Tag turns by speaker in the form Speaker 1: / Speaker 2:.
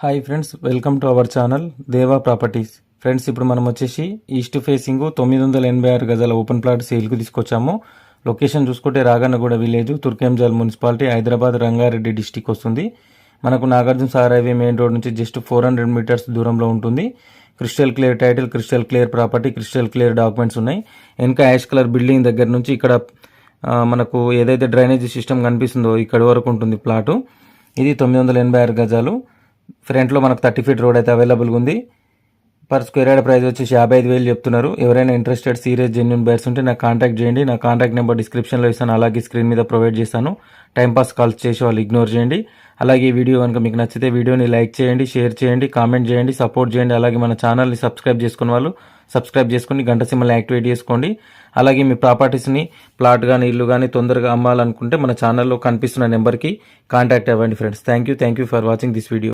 Speaker 1: Hi friends, welcome to our channel దేవా properties. Friends, ఇప్పుడు మనం వచ్చేసి ఈస్ట్ ఫేసింగ్ 986 గజాల ఓపెన్ ప్లాట్ సేల్కు తీసుకొచ్చాము. లొకేషన్ చూసుకుంటే Ragannaguda village, Turkenjal municipality, Hyderabad Rangareddy district వస్తుంది. మనకు Nagarjuna Sagar highway main road నుంచి జస్ట్ 400 మీటర్స్ దూరంలో ఉంటుంది. Crystal clear title, crystal clear property, crystal clear documents ఉన్నాయి. వెనక యాష్ కలర్ బిల్డింగ్ దగ్గర నుంచి ఇక్కడ మనకు ఏదైతే డ్రైనేజీ సిస్టమ్ కనిపిస్తుందో ఇక్కడి వరకు ఉంటుంది ప్లాటు. ఇది 986 గజాలు. ఫ్రంట్లో మనకు 30 ఫీట్ రోడ్ అయితే అవైలబుల్గా ఉంది. పర్ స్క్వేర్ యార్డ్ ప్రైస్ వచ్చేసి 55,000 చెప్తున్నారు. ఎవరైనా ఇంట్రెస్టెడ్ సీరియస్ జెన్యూన్ బయర్స్ ఉంటే నాకు కాంటాక్ట్ చేయండి. నా కాంటాక్ట్ నెంబర్ డిస్క్రిప్షన్లో ఇస్తాను, అలాగే స్క్రీన్ మీద ప్రొవైడ్ చేస్తాను. టైంపాస్ కాల్స్ చేసి వాళ్ళు ఇగ్నోర్ చేయండి. అలాగే ఈ వీడియో కనుక మీకు నచ్చితే వీడియోని లైక్ చేయండి, షేర్ చేయండి, కామెంట్ చేయండి, సపోర్ట్ చేయండి. అలాగే మన ఛానల్ని సబ్స్క్రైబ్ చేసుకున్న వాళ్ళు సబ్స్క్రైబ్ చేసుకుని గంట సింబల్ని యాక్టివేట్ చేసుకోండి. అలాగే మీ ప్రాపర్టీస్ని ప్లాట్ కానీ ఇల్లు కానీ తొందరగా అమ్మాలనుకుంటే మన ఛానల్లో కనిపిస్తున్న నెంబర్కి కాంటాక్ట్ అవ్వండి friends. Thank you for watching this video.